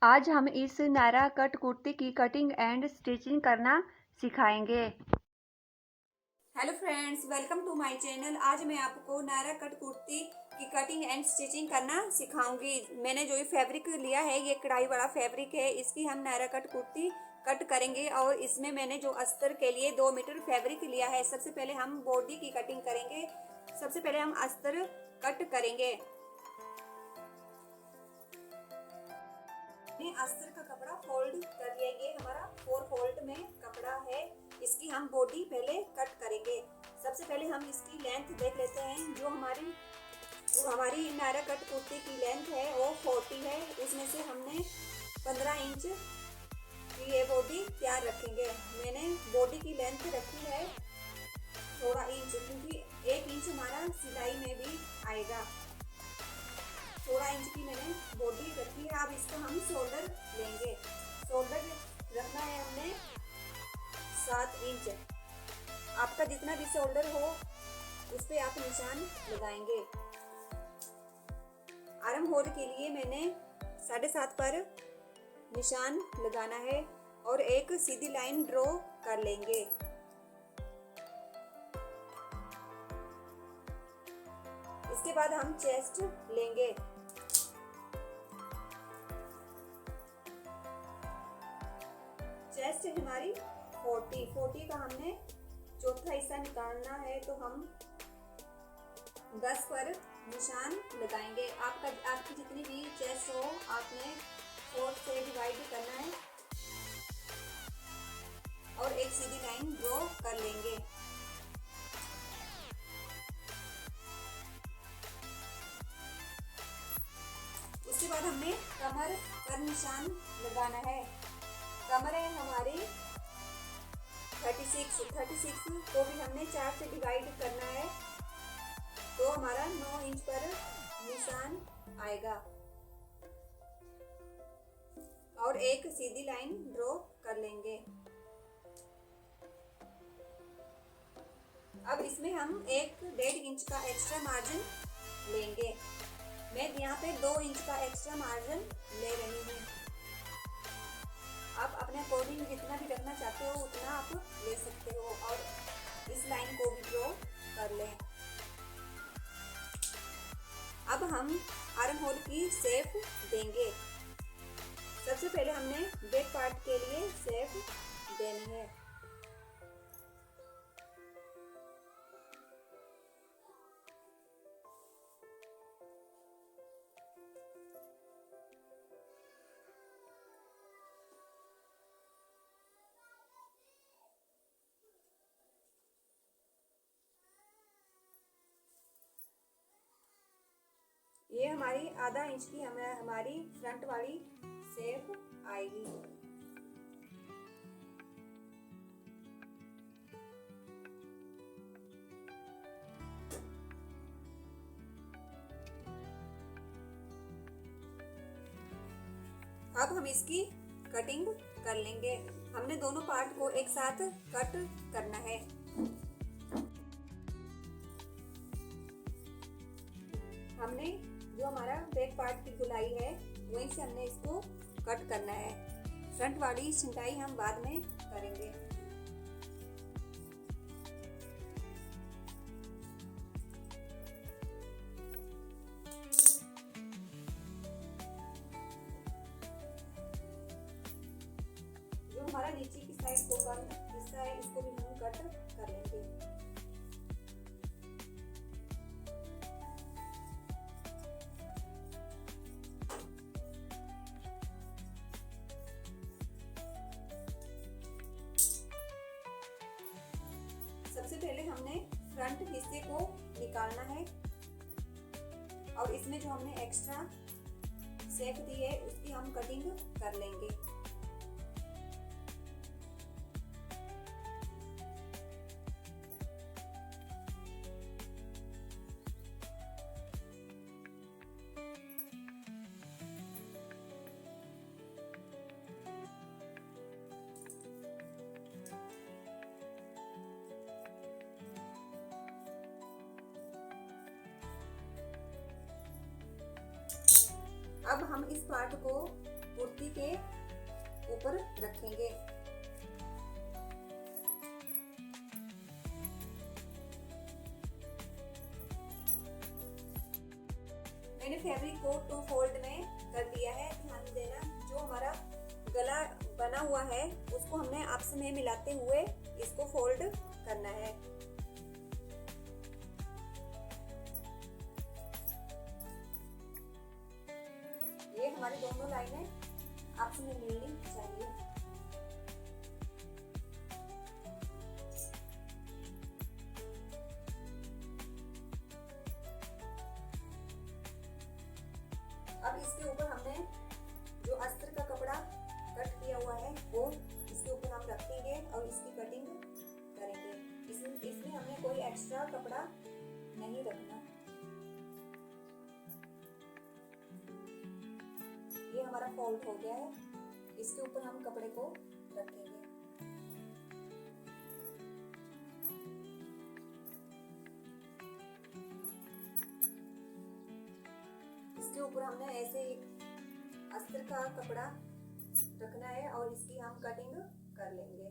आज हम इस नायरा कट कुर्ती की कटिंग एंड स्टिचिंग करना सिखाएंगे। Hello friends, welcome to my channel. आज मैं आपको नायरा कट कुर्ती की कटिंग एंड स्टिचिंग करना सिखाऊंगी। मैंने जो ये फैब्रिक लिया है ये कढ़ाई वाला फैब्रिक है। इसकी हम नायरा कट कुर्ती कट करेंगे और इसमें मैंने जो अस्तर के लिए 2 मीटर फैब्रिक लिया है। सबसे पहले हम बॉडी की कटिंग करेंगे। सबसे पहले हम अस्तर कट करेंगे। अस्तर का कपड़ा फोल्ड कर लेंगे। हमारा 4 फोल्ड में कपड़ा है। इसकी हम बॉडी पहले कट करेंगे। सबसे पहले हम इसकी लेंथ देख लेते हैं। जो हमारी नायरा कट कुर्ती की लेंथ है वो 40 है। उसमें से हमने 15 इंच की ये बॉडी तैयार रखेंगे। मैंने बॉडी की लेंथ रखी है 16 इंच, क्योंकि 1 इंच हमारा सिलाई में भी आएगा। 16 इंच की मैंने बॉडी रखी है। अब इसका हम शोल्डर लेंगे। शोल्डर रखना है हमने 7 इंच। आपका जितना भी शोल्डर हो उस पे आप निशान लगाएंगे। आर्म होल के लिए मैंने 7.5 पर निशान लगाना है और एक सीधी लाइन ड्रॉ कर लेंगे। इसके बाद हम चेस्ट लेंगे। चेस्ट हमारी 40 का हमने चौथा हिस्सा निकालना है, तो हम 10 पर निशान लगाएंगे। आपकी जितनी भी चेस्ट हो आपने 4 से डिवाइड करना है और एक सीधी लाइन ड्रॉ कर लेंगे। उसके बाद हमें कमर पर निशान लगाना है। कमर है हमारी 36 को भी हमने 4 से डिवाइड करना है, तो हमारा 9 इंच पर निशान आएगा और एक सीधी लाइन ड्रॉ कर लेंगे। अब इसमें हम 1.5 इंच का एक्स्ट्रा मार्जिन लेंगे। मैं यहाँ पे 2 इंच का एक्स्ट्रा मार्जिन ले रही हूँ। आप अपने अकॉर्डिंग जितना भी रखना चाहते हो उतना आप ले सकते हो और इस लाइन को भी ड्रॉ कर लें। अब हम आर्म होल की शेप देंगे। सबसे पहले हमने बैक पार्ट के लिए शेप देनी है। ये हमारी आधा इंच की हमारी फ्रंट वाली शेप आएगी। अब हम इसकी कटिंग कर लेंगे। हमने दोनों पार्ट को एक साथ कट करना है। हमने जो हमारा बैक पार्ट की गुलाई है वहीं से हमने इसको कट करना है। फ्रंट वाली छंटाई हम बाद में करेंगे। जो हमारा नीचे की साइड को हिस्सा है इसको भी हम कट कर लेंगे। सबसे पहले हमने फ्रंट हिस्से को निकालना है और इसमें जो हमने एक्स्ट्रा शेप दी है उसकी हम कटिंग कर लेंगे। अब हम इस पार्ट को कुर्ती ऊपर रखेंगे। मैंने फैब्रिक को 2 फोल्ड में कर दिया है। ध्यान देना, जो हमारा गला बना हुआ है उसको हमने आपस में मिलाते हुए इसको फोल्ड करना है। ये हमारी दोनों लाइनें आपस में मिलनी चाहिए। अब इसके ऊपर हमने जो अस्तर का कपड़ा कट किया हुआ है वो इसके ऊपर हम रखेंगे और इसकी कटिंग करेंगे। इसमें हमने कोई एक्स्ट्रा कपड़ा नहीं रखना। ये हमारा फोल्ड हो गया है, इसके ऊपर हम कपड़े को रखेंगे। इसके ऊपर हमने ऐसे एक अस्तर का कपड़ा रखना है और इसकी हम कटिंग कर लेंगे।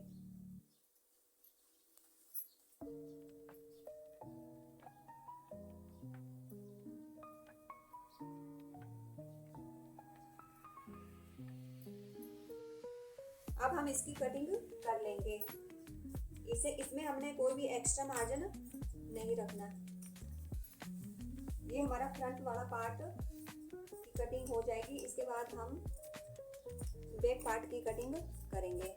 अब हम इसकी कटिंग कर लेंगे। इसमें हमने कोई भी एक्स्ट्रा मार्जिन नहीं रखना। ये हमारा फ्रंट वाला पार्ट की कटिंग हो जाएगी। इसके बाद हम बैक पार्ट की कटिंग करेंगे।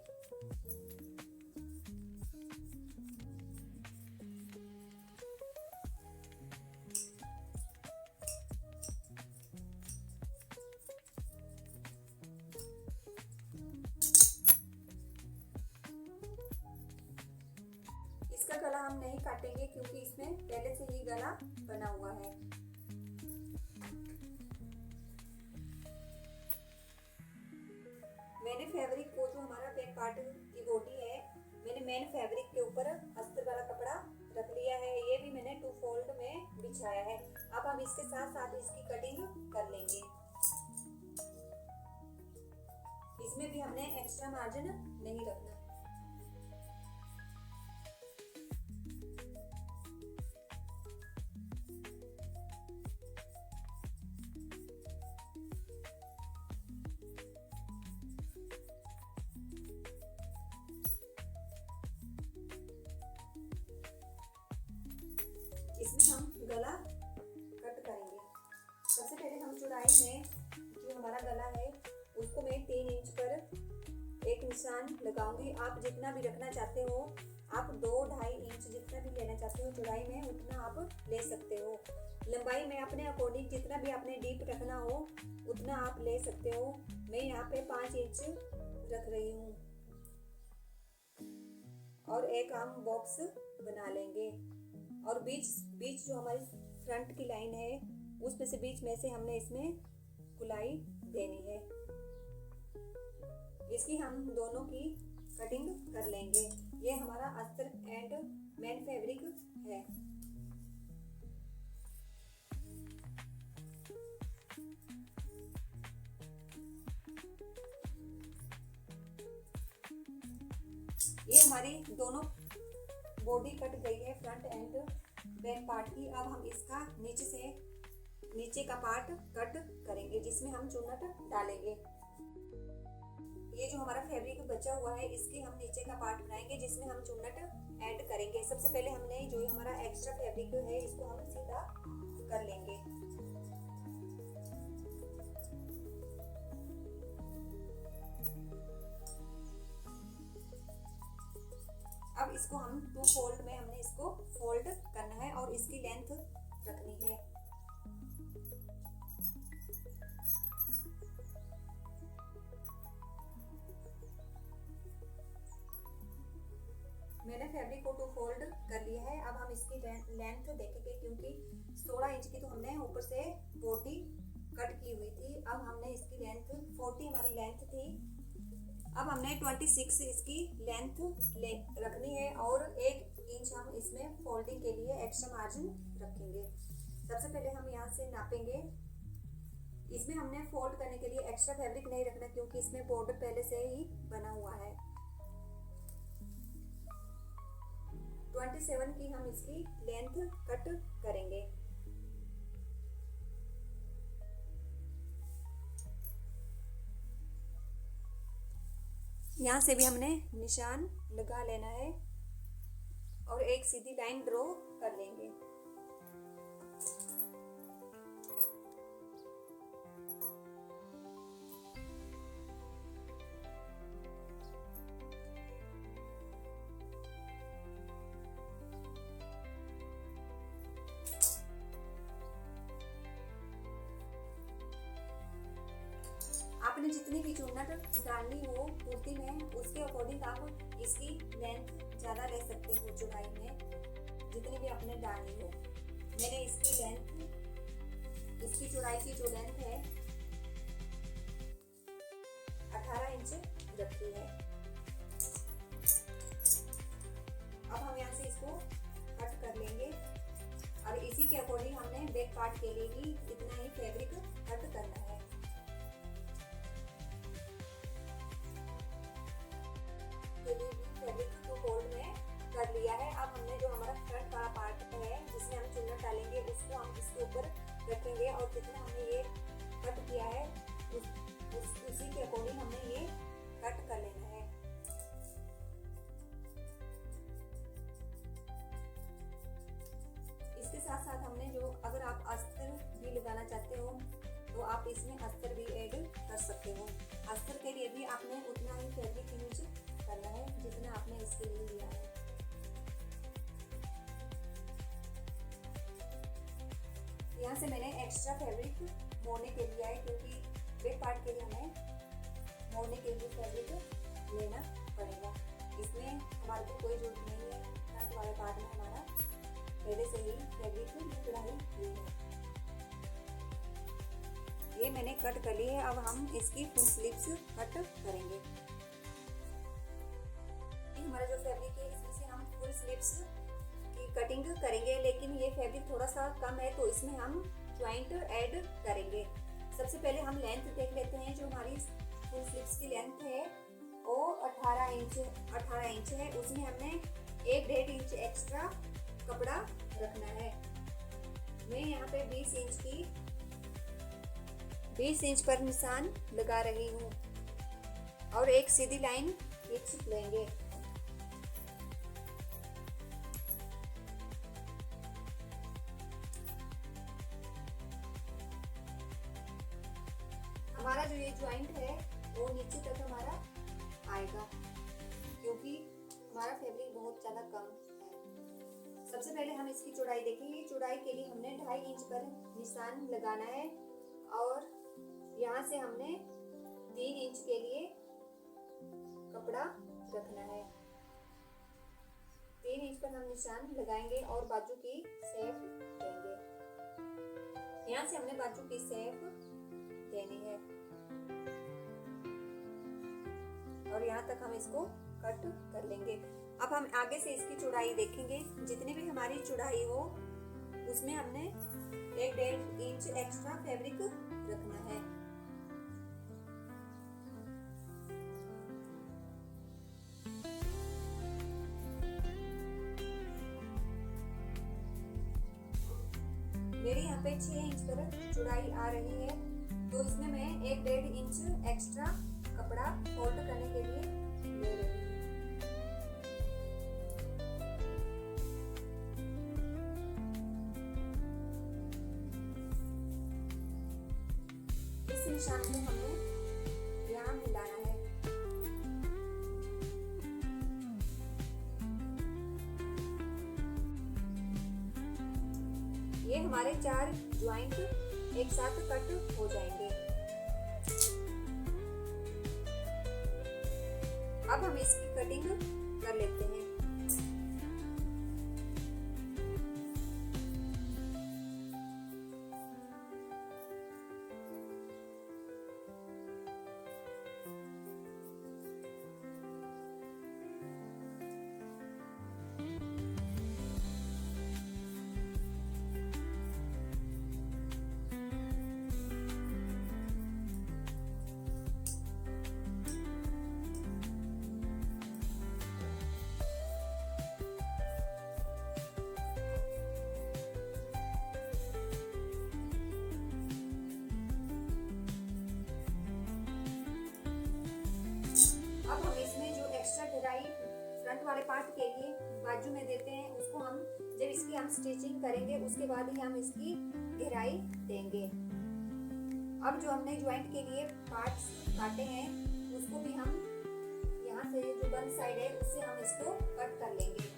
इसका गला हम नहीं काटेंगे क्योंकि इसमें पहले से ही गला बना हुआ है। मैंने फैब्रिक को, जो हमारा बैक पार्ट की बॉडी है, मैंने मेन फैब्रिक के ऊपर अस्तर वाला कपड़ा रख लिया है। ये भी मैंने 2 फोल्ड में बिछाया है। अब हम इसके साथ साथ इसकी कटिंग कर लेंगे। इसमें भी हमने एक्स्ट्रा मार्जिन नहीं रखना। इसमें हम गला कट करेंगे। सबसे पहले हम चौड़ाई में जो हमारा गला है उसको मैं 3 इंच पर एक निशान लगाऊंगी। आप जितना भी रखना चाहते हो, आप 2-2.5 इंच जितना भी लेना चाहते हो चौड़ाई में, उतना आप ले सकते हो। लंबाई में अपने अकॉर्डिंग जितना भी आपने डीप रखना हो उतना आप ले सकते हो। मैं यहाँ पे 5 इंच रख रही हूँ और एक हम बॉक्स बना लेंगे। और बीच जो हमारी फ्रंट की लाइन है उसमें से बीच में से हमने इसमें गुलाई देनी है। इसकी हम दोनों की कटिंग कर लेंगे। ये हमारा अस्तर एंड मेन फैब्रिक है। ये हमारी दोनों बॉडी कट गई है, फ्रंट एंड बैक पार्ट की। अब हम इसका नीचे का पार्ट कट करेंगे जिसमें हम चुन्नट डालेंगे। ये जो हमारा फैब्रिक बचा हुआ है इसके हम नीचे का पार्ट बनाएंगे जिसमें हम चुन्नट ऐड करेंगे। सबसे पहले हमने जो हमारा एक्स्ट्रा फैब्रिक है इसको हम सीधा कर लेंगे। अब इसको हम 2 फोल्ड में हमने इसको फोल्ड करना है और इसकी लेंथ रखनी है। मैंने फैब्रिक को 2 फोल्ड कर लिया है। अब हम इसकी लेंथ देखेंगे क्योंकि 16 इंच की तो हमने ऊपर से बॉडी कट की हुई थी। अब हमने इसकी लेंथ 40 हमारी लेंथ थी। अब हमने 26 इसकी लेंथ रखनी है और 1 इंच हम इसमें फोल्डिंग के लिए एक्स्ट्रा मार्जिन रखेंगे। सबसे पहले हम यहाँ से नापेंगे इसमें हमने फोल्ड करने के लिए एक्स्ट्रा फैब्रिक नहीं रखना क्योंकि इसमें बॉर्डर पहले से ही बना हुआ है। 27 की हम इसकी लेंथ कट करेंगे। यहाँ से भी हमने निशान लगा लेना है और एक सीधी लाइन ड्रॉ कर लेंगे। आपने जितनी भी चुन्नट डालनी हो कुर्ती में उसके अकॉर्डिंग आप इसकी लेंथ ज़्यादा ले सकते हो। चौड़ाई में जितनी भी आपने डालनी हो, मैंने इसकी लेंथ, इसकी चौड़ाई की जो लेंथ है 18 इंच रखी है। अब हम यहाँ से इसको कट कर लेंगे और इसी के अकॉर्डिंग हमने बैक पार्ट के लिए भी इतना ही फैब्रिक कट करना है। फैब्रिक को फोल्ड में कर लिया है। अब हमने जो हमारा फ्रंट वाला पार्ट है जिसमें हम चुन्नट डालेंगे उसको हम इसके ऊपर रखेंगे और जितना हमने ये कट किया है उसी के अकॉर्डिंग हमने ये कट कर लेना है। इसके साथ साथ हमने जो, अगर आप अस्तर भी लगाना चाहते हो तो आप इसमें अस्तर भी ऐड कर सकते हो। अस्तर के लिए भी आपने उतना ही फैब्रिक यूज करना है जितना आपने इसके लिए लिया है। यहाँ से मैंने एक्स्ट्रा फैब्रिक मोड़ने के लिए है क्योंकि बैक पार्ट के लिए हमें मोड़ने के लिए फैब्रिक लेना पड़ेगा। इसमें हमारे को कोई जरूरत नहीं है, फ्रंट वाले पार्ट में हमारा पहले से ही फैब्रिक की कढ़ाई हुई है। ये मैंने कट कर ली है। अब हम इसकी फुल स्लीव्स कट करेंगे। हमारा जो फैब्रिक है इसमें से हम फुल स्लीव्स की कटिंग करेंगे, लेकिन ये फैब्रिक थोड़ा सा कम है तो इसमें हम ज्वाइंट ऐड करेंगे। सबसे पहले हम लेंथ देख लेते हैं। जो हमारी फुल स्लीव्स की लेंथ है वो 18 इंच है। उसमें हमने 1.5 इंच एक्स्ट्रा कपड़ा रखना है। मैं यहाँ पे 20 इंच पर निशान लगा रही हूँ और एक सीधी लाइन खींच लेंगे। हमारा जो ये ज्वाइंट है वो नीचे तक हमारा आएगा क्योंकि हमारा फैब्रिक बहुत ज़्यादा कम है। सबसे पहले हम इसकी चौड़ाई देखेंगे। चौड़ाई के लिए हमने 2.5 इंच पर निशान लगाना है और यहाँ से हमने 3 इंच के लिए कपड़ा रखना है। 3 इंच पर हम निशान लगाएंगे और बाजू की शेप देंगे। यहाँ से हमने बाजू की शेप देनी है और यहाँ तक हम इसको कट कर लेंगे। अब हम आगे से इसकी चौड़ाई देखेंगे। जितनी भी हमारी चौड़ाई हो उसमें हमने 1.5 इंच एक्स्ट्रा फैब्रिक रखना है। मेरी यहाँ पे 6 इंच पर चौड़ाई आ रही है तो इसमें मैं 1.5 इंच एक्स्ट्रा कपड़ा फोल्ड करने के लिए ले रही हूँ। इस निशान को हमें यहाँ मिलाना है। ये हमारे 4 ज्वाइंट एक साथ कट हो जाएंगे। अब हम इसकी कटिंग कर लेते हैं। वाले पार्ट के लिए बाजू में देते हैं, उसको हम जब इसकी हम स्टिचिंग करेंगे उसके बाद ही हम इसकी गहराई देंगे। अब जो हमने ज्वाइंट के लिए पार्ट्स काटे हैं उसको भी हम यहाँ से जो बंद साइड है उससे हम इसको कट कर लेंगे।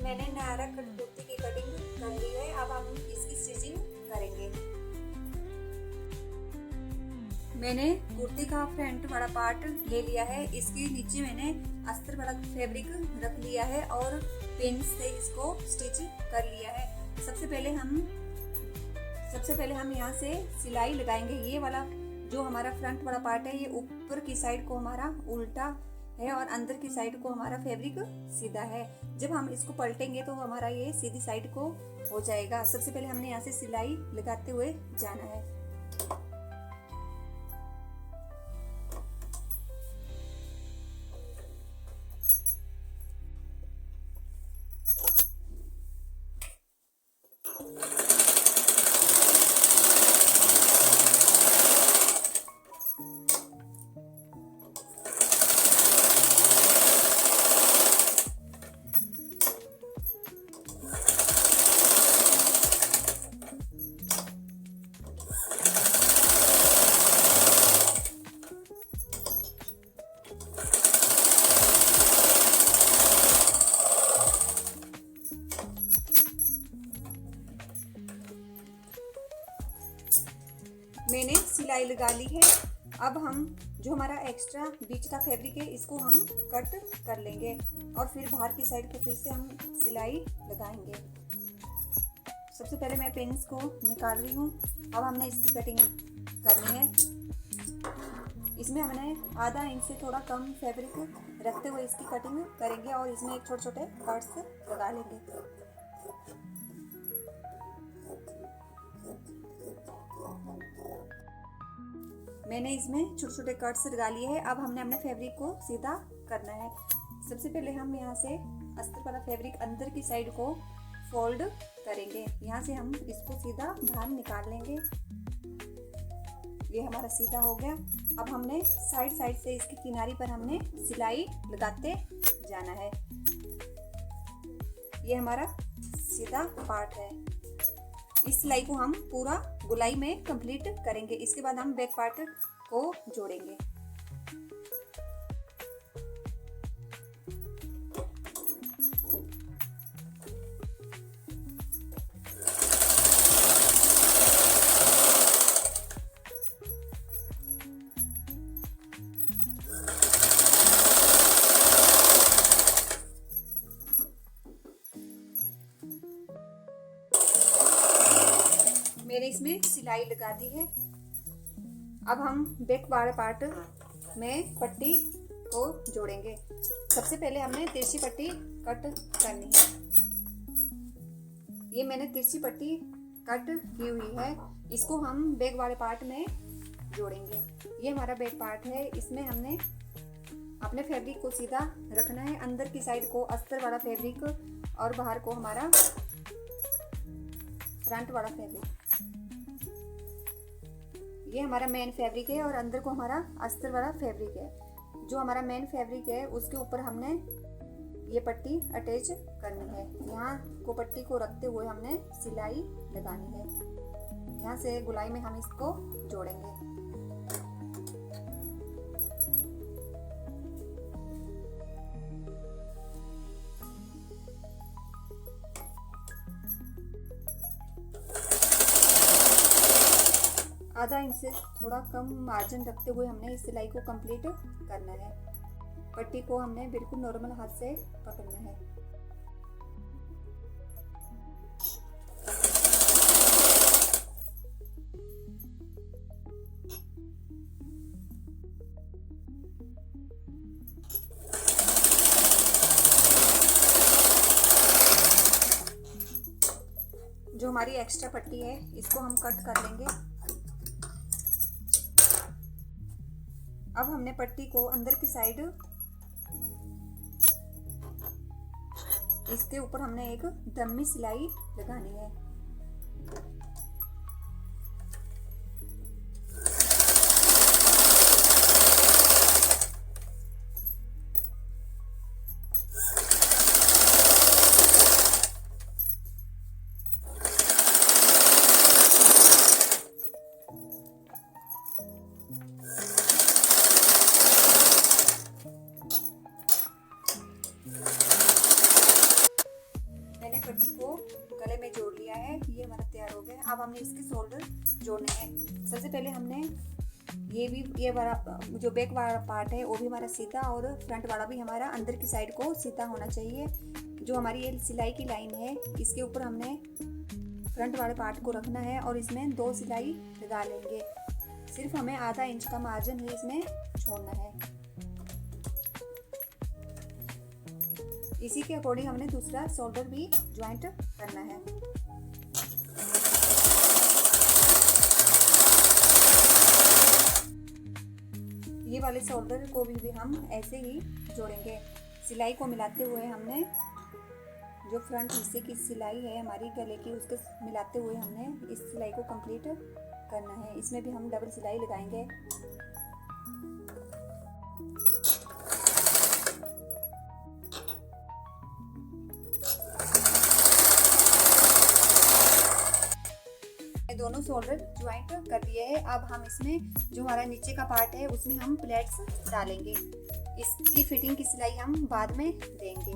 मैंने नायरा कट कुर्ती की कटिंग कर ली है। अब हम इसकी स्टिचिंग करेंगे। मैंने कुर्ती का फ्रंट वाला पार्ट ले लिया है। इसके नीचे मैंने अस्तर वाला फैब्रिक रख लिया है और पिन से इसको स्टिच कर लिया है। सबसे पहले हम यहाँ से सिलाई लगाएंगे। ये वाला जो हमारा फ्रंट वाला पार्ट है ये ऊपर की साइड को हमारा उल्टा है और अंदर की साइड को हमारा फैब्रिक सीधा है। जब हम इसको पलटेंगे तो हमारा ये सीधी साइड को हो जाएगा। सबसे पहले हमने यहाँ से सिलाई लगाते हुए जाना है। मैंने सिलाई लगा ली है। अब हम जो हमारा एक्स्ट्रा बीच का फैब्रिक है इसको हम कट कर लेंगे और फिर बाहर की साइड को फिर से हम सिलाई लगाएंगे। सबसे पहले मैं पिन्स को निकाल रही हूँ। अब हमने इसकी कटिंग करनी है। इसमें हमने आधा इंच से थोड़ा कम फैब्रिक रखते हुए इसकी कटिंग करेंगे और इसमें एक छोटे छोटे कट्स लगा लेंगे। मैंने इसमें छोटे छोटे कट्स लगा लिए हैं। अब हमने अपने फैब्रिक को सीधा करना है। सबसे पहले हम यहाँ से अस्तर वाला फैब्रिक अंदर की साइड को फोल्ड करेंगे। यहाँ से हम इसको सीधा बाहर निकाल लेंगे। ये हमारा सीधा हो गया। अब हमने साइड से इसकी किनारी पर हमने सिलाई लगाते जाना है। ये हमारा सीधा पार्ट है। इस सिलाई को हम पूरा गोलाई में कंप्लीट करेंगे। इसके बाद हम बैक पार्ट को जोड़ेंगे। मैंने इसमें सिलाई लगा दी है। अब हम बैक वाले पार्ट में पट्टी को जोड़ेंगे। सबसे पहले हमने तिरछी पट्टी कट करनी है। ये मैंने तिरछी पट्टी कट की हुई है। इसको हम बैक वाले पार्ट में जोड़ेंगे। ये हमारा बैक पार्ट है। इसमें हमने अपने फैब्रिक को सीधा रखना है। अंदर की साइड को अस्तर वाला फैब्रिक और बाहर को हमारा फ्रंट वाला फैब्रिक। ये हमारा मेन फैब्रिक है और अंदर को हमारा अस्तर वाला फैब्रिक है। जो हमारा मेन फैब्रिक है उसके ऊपर हमने ये पट्टी अटैच करनी है। यहाँ को पट्टी को रखते हुए हमने सिलाई लगानी है। यहाँ से गोलाई में हम इसको जोड़ेंगे। आधा इंच से थोड़ा कम मार्जिन रखते हुए हमने इस सिलाई को कंप्लीट करना है। पट्टी को हमने बिल्कुल नॉर्मल हाथ से पकड़ना है। जो हमारी एक्स्ट्रा पट्टी है इसको हम कट कर लेंगे। अब हमने पट्टी को अंदर की साइड इसके ऊपर हमने एक डमी सिलाई लगानी है। अब हमने इसके शोल्डर जोड़ने हैं। सबसे पहले हमने ये वाला जो बैक वाला पार्ट है वो भी हमारा सीधा और फ्रंट वाला भी हमारा अंदर की साइड को सीधा होना चाहिए। जो हमारी ये सिलाई की लाइन है इसके ऊपर हमने फ्रंट वाले पार्ट को रखना है और इसमें 2 सिलाई लगा लेंगे। सिर्फ हमें आधा इंच का मार्जिन ही इसमें छोड़ना है। इसी के अकॉर्डिंग हमने दूसरा शोल्डर भी ज्वाइंट करना है। ये वाले शोल्डर को भी हम ऐसे ही जोड़ेंगे। सिलाई को मिलाते हुए हमने जो फ्रंट हिस्से की सिलाई है हमारी गले की उसके मिलाते हुए हमने इस सिलाई को कंप्लीट करना है। इसमें भी हम डबल सिलाई लगाएंगे। दोनों शोल्डर ज्वाइंट कर दिए हैं। अब हम इसमें जो हमारा नीचे का पार्ट है उसमें हम प्लेट्स डालेंगे। इसकी फिटिंग की सिलाई हम बाद में देंगे।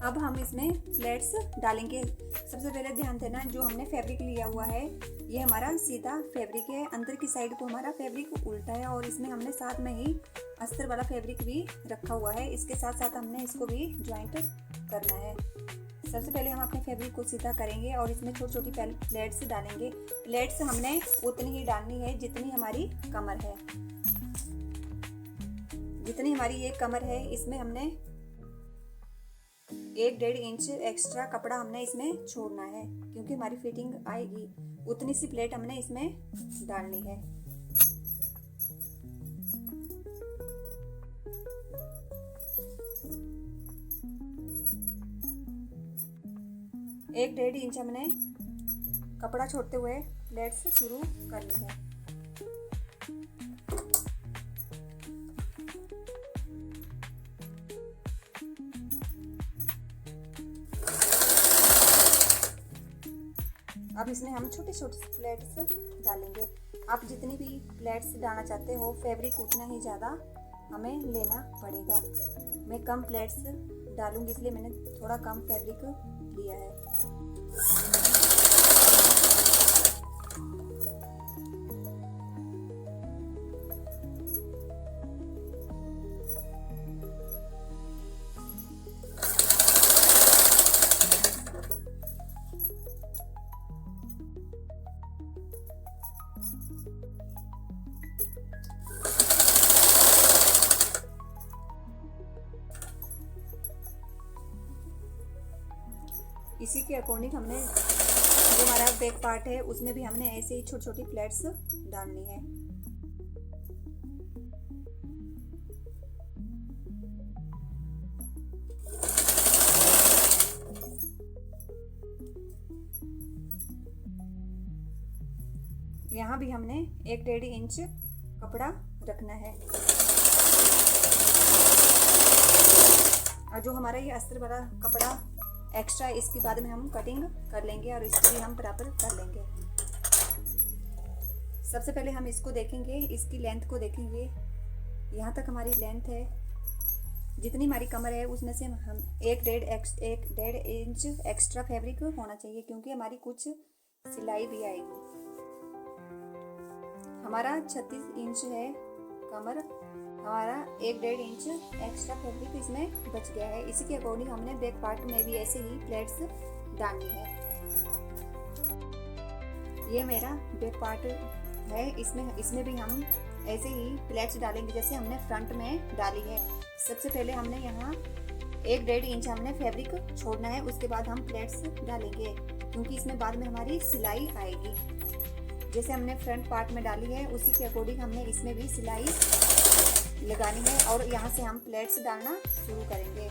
अब हम इसमें प्लेट्स डालेंगे। सबसे पहले ध्यान देना जो हमने फैब्रिक लिया हुआ है ये हमारा सीधा फैब्रिक है। अंदर की साइड को हमारा फैब्रिक उल्टा है और इसमें हमने साथ में ही अस्तर वाला फैब्रिक भी रखा हुआ है। इसके साथ साथ हमने इसको भी ज्वाइंट करना है। सबसे पहले हम अपने फैब्रिक को सीधा करेंगे और इसमें छोटी छोटी प्लेट्स डालेंगे। प्लेट्स हमने उतनी ही डालनी है जितनी हमारी कमर है। जितनी हमारी ये कमर है इसमें हमने 1-1.5 इंच एक्स्ट्रा कपड़ा हमने इसमें छोड़ना है क्योंकि हमारी फिटिंग आएगी। उतनी सी प्लेट हमने इसमें डालनी है। एक 1.5 इंच हमने कपड़ा छोड़ते हुए प्लेट्स शुरू करनी है। अब इसमें हम छोटे छोटे प्लेट्स डालेंगे। आप जितनी भी प्लेट्स डालना चाहते हो फैब्रिक उतना ही ज़्यादा हमें लेना पड़ेगा। मैं कम प्लेट्स डालूंगी इसलिए मैंने थोड़ा कम फैब्रिक लिया है। इसी के अकॉर्डिंग हमने जो हमारा बैक पार्ट है उसमें भी हमने ऐसे ही छोटी छोटी प्लेट्स डालनी है। यहाँ भी हमने 1-1.5 इंच कपड़ा रखना है। और जो हमारा ये अस्तर वाला कपड़ा एक्स्ट्रा इसके बाद में हम कटिंग कर लेंगे और इसको भी हम बराबर कर लेंगे। सबसे पहले हम इसको देखेंगे, इसकी लेंथ को देखेंगे। यहाँ तक हमारी लेंथ है। जितनी हमारी कमर है उसमें से हम 1-1.5 इंच एक्स्ट्रा फैब्रिक होना चाहिए क्योंकि हमारी कुछ सिलाई भी आएगी। हमारा 36 इंच है कमर, हमारा 1-1.5 इंच एक्स्ट्रा फैब्रिक इसमें बच गया है। इसी के अकॉर्डिंग हमने बैक पार्ट में भी ऐसे ही प्लेट्स डालनी है। ये मेरा बैक पार्ट है। इसमें भी हम ऐसे ही प्लेट्स डालेंगे जैसे हमने फ्रंट में डाली है। सबसे पहले हमने यहाँ 1-1.5 इंच हमने फैब्रिक छोड़ना है। उसके बाद हम प्लेट्स डालेंगे क्योंकि इसमें बाद में हमारी सिलाई आएगी। जैसे हमने फ्रंट पार्ट में डाली है उसी के अकॉर्डिंग हमने इसमें भी सिलाई लगानी है और यहाँ से हम प्लेट्स डालना शुरू करेंगे।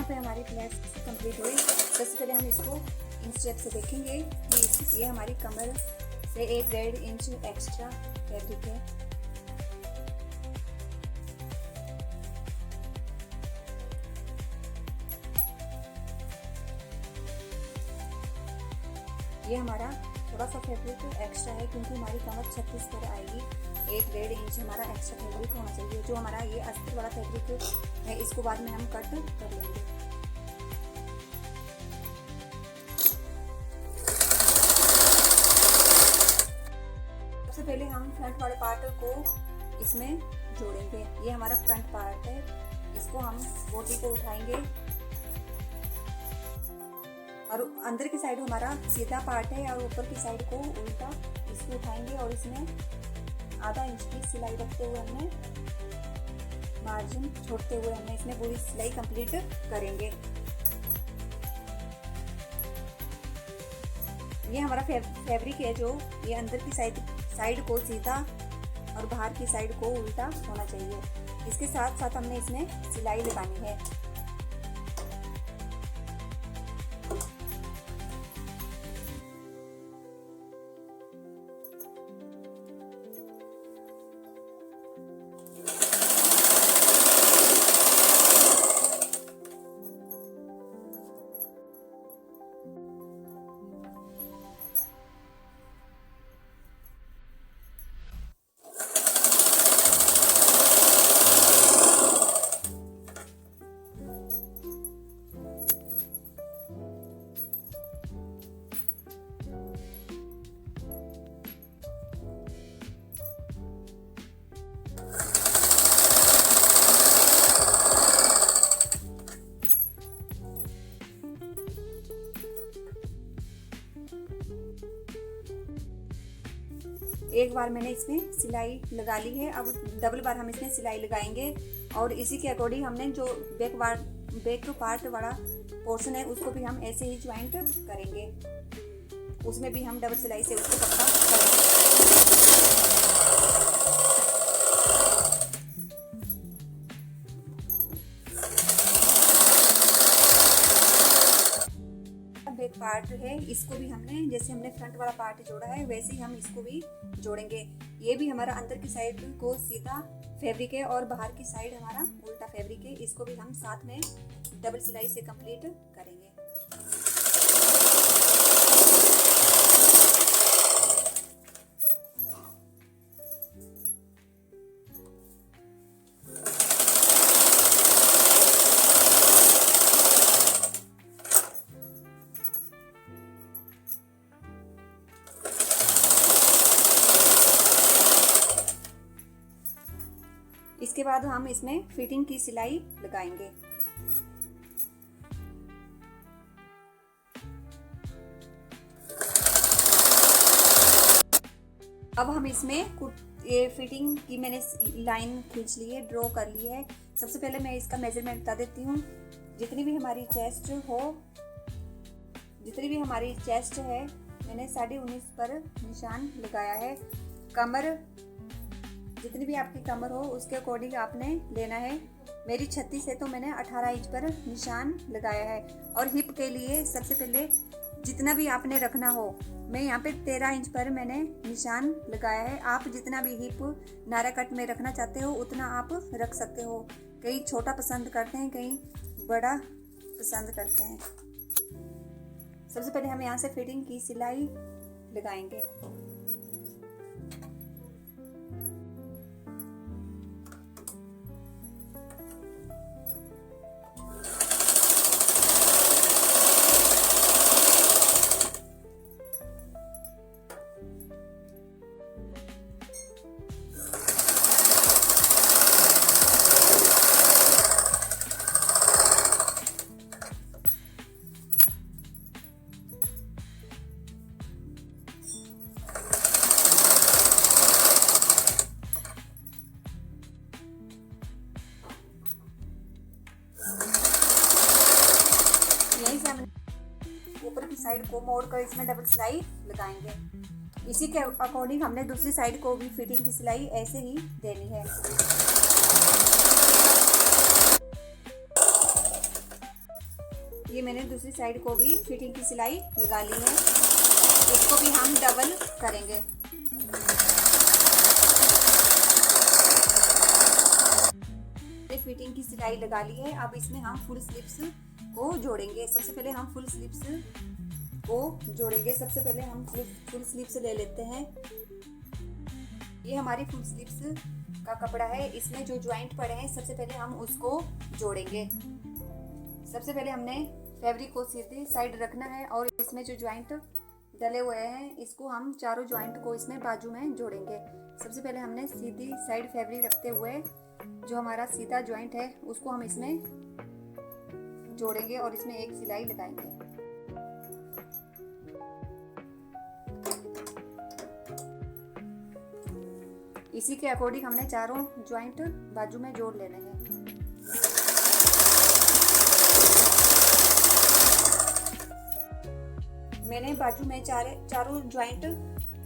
यहाँ पे हमारी क्लास कंप्लीट हुई। सबसे पहले हम इसको इन स्टेप से देखेंगे कि ये हमारी कमर से 1.5 इंच एक्स्ट्रा फैब्रिक है। ये हमारा थोड़ा सा फैब्रिक एक्स्ट्रा है क्योंकि हमारी कमर 36 पर आएगी। 1.5 इंच हमारा एक्स्ट्रा फैब्रिक होना चाहिए। जो हमारा ये अस्तर वाला फैब्रिक है इसको बाद में हम कट कर लेंगे। सबसे पहले हम फ्रंट वाले पार्ट को इसमें जोड़ेंगे। ये हमारा फ्रंट पार्ट है, इसको हम बॉडी को उठाएंगे और अंदर की साइड हमारा सीधा पार्ट है और ऊपर की साइड को उल्टा इसको उठाएंगे और इसमें आधा इंच की सिलाई रखते हुए हमने मार्जिन छोड़ते हुए हमने इसमें पूरी सिलाई कंप्लीट करेंगे। ये हमारा फैब्रिक है जो ये अंदर की साइड को सीधा और बाहर की साइड को उल्टा होना चाहिए। इसके साथ साथ हमने इसमें सिलाई लगानी है। एक बार मैंने इसमें सिलाई लगा ली है, अब डबल बार हम इसमें सिलाई लगाएंगे और इसी के अकॉर्डिंग हमने जो बैक पार्ट वाला पोर्शन है उसको भी हम ऐसे ही ज्वाइंट करेंगे। उसमें भी हम डबल सिलाई से उसको पक्का करेंगे। बैक पार्ट है इसको भी हमने जैसे हमने फ्रंट वाला पार्ट जोड़ा है वैसे ही हम इसको भी जोड़ेंगे। ये भी हमारा अंदर की साइड को सीधा फैब्रिक है और बाहर की साइड हमारा उल्टा फैब्रिक है। इसको भी हम साथ में डबल सिलाई से कंप्लीट करेंगे। इसके बाद हम इसमें फिटिंग की सिलाई लगाएंगे। अब हम इसमें ये फिटिंग की मैंने लाइन खींच ली है, ड्रॉ कर ली है। सबसे पहले मैं इसका मेजरमेंट बता देती हूँ। जितनी भी हमारी चेस्ट है मैंने 19.5 पर निशान लगाया है। कमर जितनी भी आपकी कमर हो उसके अकॉर्डिंग आपने लेना है। मेरी 36 है तो मैंने 18 इंच पर निशान लगाया है। और हिप के लिए सबसे पहले जितना भी आपने रखना हो, मैं यहाँ पे 13 इंच पर मैंने निशान लगाया है। आप जितना भी हिप नारा कट में रखना चाहते हो उतना आप रख सकते हो। कई छोटा पसंद करते हैं, कई बड़ा पसंद करते हैं। सबसे पहले हम यहाँ से फिटिंग की सिलाई लगाएंगे। ऊपर की साइड को मोड़कर इसमें डबल सिलाई लगाएंगे। इसी के अकॉर्डिंग हमने दूसरी साइड को भी फिटिंग की सिलाई ऐसे ही देनी है। ये मैंने दूसरी साइड को भी फिटिंग की सिलाई लगा ली है। इसको भी हम डबल करेंगे। फिटिंग की सिलाई लगा ली है। अब इसमें हम फुल स्लीव्स को जोड़ेंगे। सबसे पहले हम फुल स्लीव्स को जोड़ेंगे। सबसे पहले हम फुल स्लीव्स ले लेते हैं। ये हमारी फुल स्लीव्स का कपड़ा है। इसमें जो ज्वाइंट पड़े हैं सबसे पहले हम उसको जोड़ेंगे। सबसे पहले हमने फैब्रिक को सीधी साइड रखना है और इसमें जो ज्वाइंट डले हुए हैं इसको हम चारों ज्वाइंट को इसमें बाजू में जोड़ेंगे। सबसे पहले हमने सीधी साइड फैब्रिक रखते हुए जो हमारा सीधा ज्वाइंट है उसको हम इसमें जोड़ेंगे और इसमें एक सिलाई लगाएंगे। इसी के अकॉर्डिंग हमने चारों ज्वाइंट बाजू में जोड़ लेने हैं। मैंने बाजू में चारों ज्वाइंट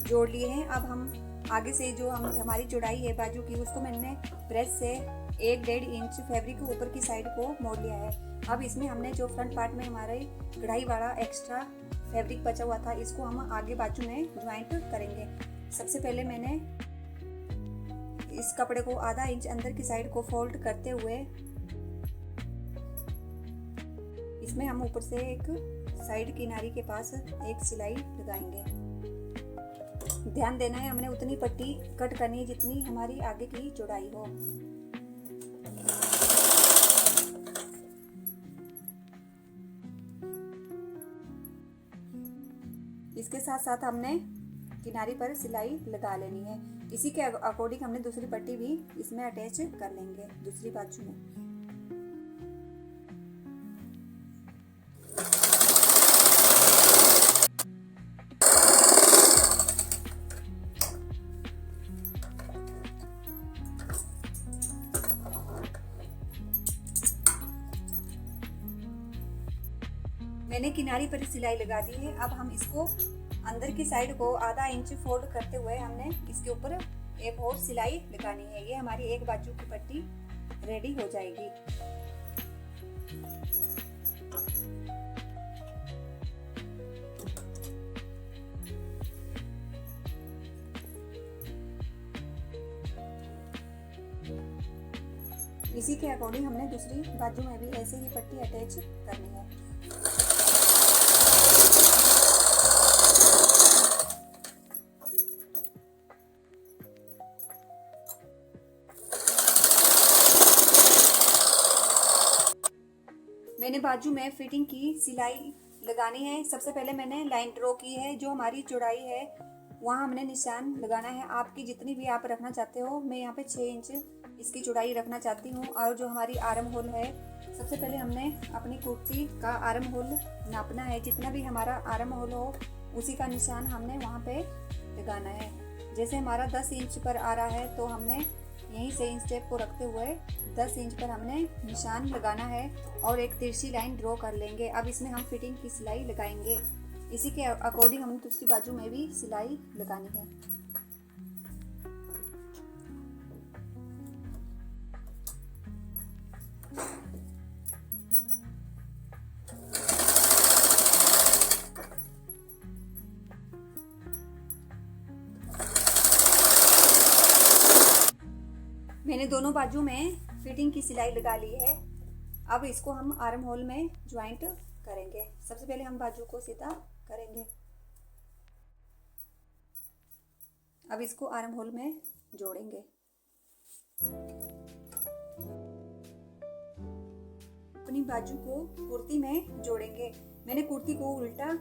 जोड़ लिए हैं। अब हम आगे से जो हमारी चौड़ाई है बाजू की उसको मैंने प्रेस से 1-1.5 इंच फैब्रिक को ऊपर की साइड को मोड़ लिया है। अब इसमें हमने जो फ्रंट पार्ट में हमारे कढ़ाई वाला एक्स्ट्रा फैब्रिक बचा हुआ था इसको हम आगे बाजू में ज्वाइंट करेंगे। सबसे पहले मैंने इस कपड़े को आधा इंच अंदर की साइड को फोल्ड करते हुए इसमें हम ऊपर से एक साइड किनारी के पास एक सिलाई लगाएंगे। ध्यान देना है हमने उतनी पट्टी कट करनी है जितनी हमारी आगे की चौड़ाई हो। इसके साथ साथ हमने किनारी पर सिलाई लगा लेनी है। इसी के अकॉर्डिंग हमने दूसरी पट्टी भी इसमें अटैच कर लेंगे दूसरी बाजू में। मैंने किनारी पर सिलाई लगा दी है। अब हम इसको अंदर की साइड को आधा इंच फोल्ड करते हुए हमने इसके ऊपर एक और सिलाई लगानी है। ये हमारी एक बाजू की पट्टी रेडी हो जाएगी। इसी के अकॉर्डिंग हमने दूसरी बाजू में भी ऐसे ही पट्टी अटैच करनी है। मैंने बाजू में फिटिंग की सिलाई लगानी है। सबसे पहले मैंने लाइन ड्रॉ की है। जो हमारी चौड़ाई है वहाँ हमने निशान लगाना है। आपकी जितनी भी आप रखना चाहते हो, मैं यहाँ पे 6 इंच इसकी चौड़ाई रखना चाहती हूँ। और जो हमारी आर्म होल है, सबसे पहले हमने अपनी कुर्ती का आर्म होल नापना है। जितना भी हमारा आर्म होल हो उसी का निशान हमने वहाँ पे लगाना है। जैसे हमारा 10 इंच पर आ रहा है तो हमने यहीं से इंच टेप को रखते हुए 10 इंच पर हमने निशान लगाना है और एक तिरछी लाइन ड्रॉ कर लेंगे। अब इसमें हम फिटिंग की सिलाई लगाएंगे। इसी के अकॉर्डिंग हमने दूसरी बाजू में भी सिलाई लगानी है। मैंने दोनों बाजू में फिटिंग की सिलाई लगा ली है। अब इसको हम आर्म होल में ज्वाइंट करेंगे। सबसे पहले हम बाजू को सीधा करेंगे। अब इसको आर्म होल में जोड़ेंगे। अपनी बाजू को कुर्ती में जोड़ेंगे। मैंने कुर्ती को उल्टा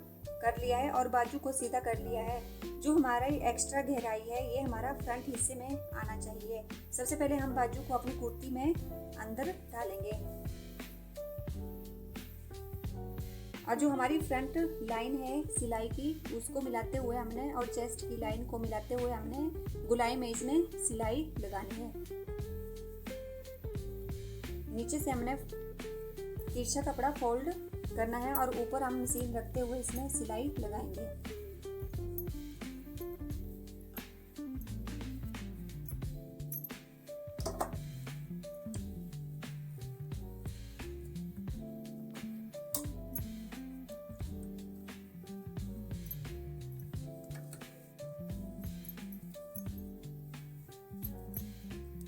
कर लिया है और बाजू को सीधा कर लिया है। जो हमारा एक्स्ट्रा गहराई है ये हमारा फ्रंट हिस्से में आना चाहिए। सबसे पहले हम बाजू को अपनी कुर्ती में अंदर डालेंगे और जो हमारी फ्रंट लाइन है सिलाई की उसको मिलाते हुए हमने और चेस्ट की लाइन को मिलाते हुए हमने गुलाई में इसमें सिलाई लगानी है। नीचे से हमने तिरछा कपड़ा फोल्ड करना है और ऊपर हम मशीन रखते हुए इसमें सिलाई लगाएंगे।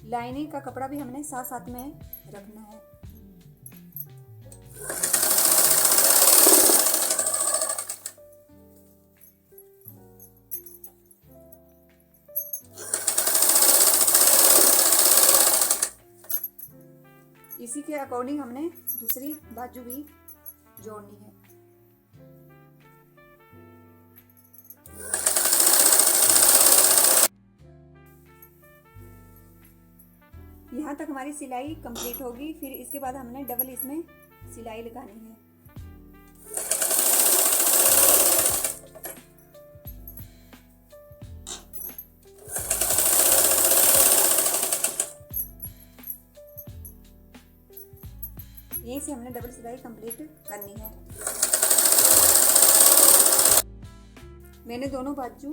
लाइनिंग का कपड़ा भी हमने साथ साथ में रखना है। इसी के अकॉर्डिंग हमने दूसरी बाजू भी जोड़नी है। यहाँ तक हमारी सिलाई कंप्लीट होगी। फिर इसके बाद हमने डबल इसमें सिलाई लगानी है। यहीं से हमने डबल सिलाई कंप्लीट करनी है। मैंने दोनों बाजू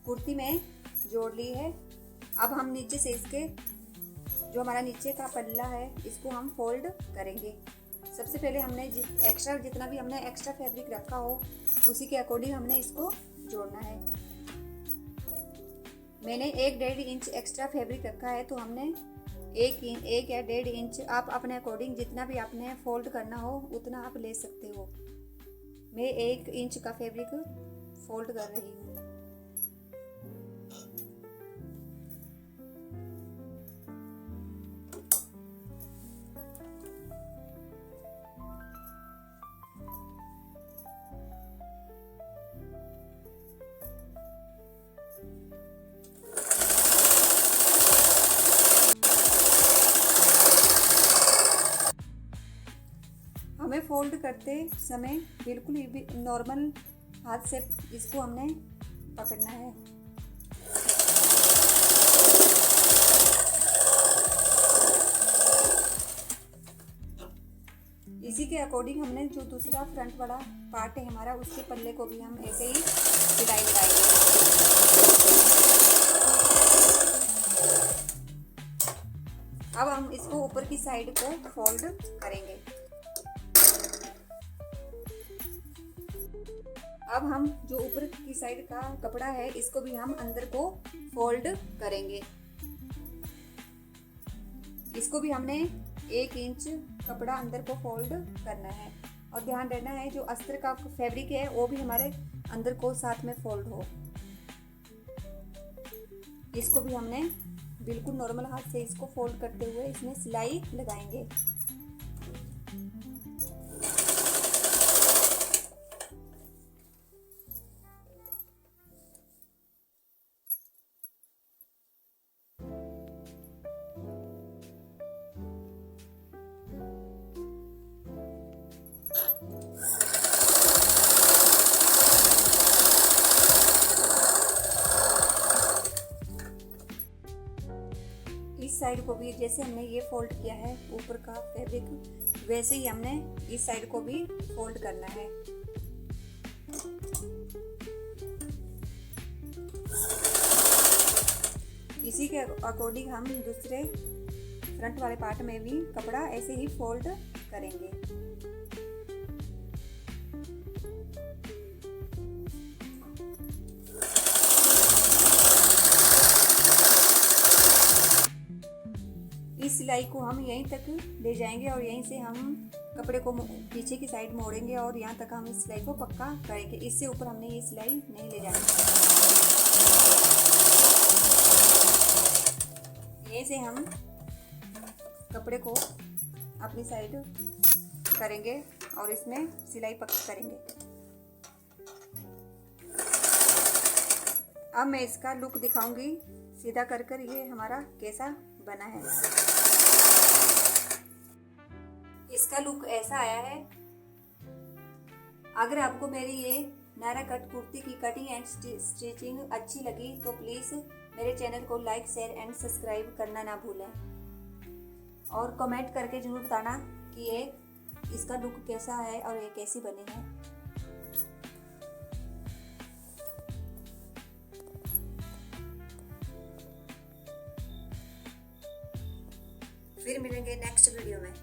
कुर्ती में जोड़ ली है। अब हम नीचे से इसके जो हमारा नीचे का पल्ला है इसको हम फोल्ड करेंगे। सबसे पहले हमने जितना भी हमने एक्स्ट्रा फैब्रिक रखा हो उसी के अकॉर्डिंग हमने इसको जोड़ना है। मैंने 1-1.5 इंच एक्स्ट्रा फैब्रिक रखा है, तो हमने 1 या 1.5 इंच आप अपने अकॉर्डिंग जितना भी आपने फोल्ड करना हो उतना आप ले सकते हो। मैं 1 इंच का फैब्रिक फोल्ड कर रही हूँ। हमें फोल्ड करते समय बिल्कुल ही नॉर्मल हाथ से इसको हमने पकड़ना है। इसी के अकॉर्डिंग हमने जो दूसरा फ्रंट वाला पार्ट है हमारा उसके पल्ले को भी हम ऐसे ही सिलाई लगाएंगे। अब हम इसको ऊपर की साइड को फोल्ड करेंगे। अब हम जो ऊपर की साइड का कपड़ा है इसको भी हम अंदर को फोल्ड करेंगे। इसको भी हमने 1 इंच कपड़ा अंदर को फोल्ड करना है। और ध्यान रखना है जो अस्तर का फैब्रिक है वो भी हमारे अंदर को साथ में फोल्ड हो। इसको भी हमने बिल्कुल नॉर्मल हाथ से इसको फोल्ड करते हुए इसमें सिलाई लगाएंगे। इस साइड को भी जैसे हमने ये फोल्ड किया है ऊपर का फैब्रिक, वैसे ही हमने इस साइड को भी फोल्ड करना है। इसी के अकॉर्डिंग हम दूसरे फ्रंट वाले पार्ट में भी कपड़ा ऐसे ही फोल्ड करेंगे। इस सिलाई को हम यहीं तक ले जाएंगे और यहीं से हम कपड़े को पीछे की साइड मोड़ेंगे और यहाँ तक हम इस सिलाई को पक्का करेंगे। इससे ऊपर हमने ये सिलाई नहीं ले जानी। यहीं से हम कपड़े को अपनी साइड करेंगे और इसमें सिलाई पक्का करेंगे। अब मैं इसका लुक दिखाऊंगी सीधा कर ये हमारा कैसा बना है। इसका लुक ऐसा आया है। अगर आपको मेरी ये नायरा कट कुर्ती की कटिंग एंड स्टिचिंग अच्छी लगी तो प्लीज़ मेरे चैनल को लाइक, शेयर एंड सब्सक्राइब करना ना भूलें और कमेंट करके ज़रूर बताना कि ये इसका लुक कैसा है और ये कैसी बनी है। फिर मिलेंगे नेक्स्ट वीडियो में।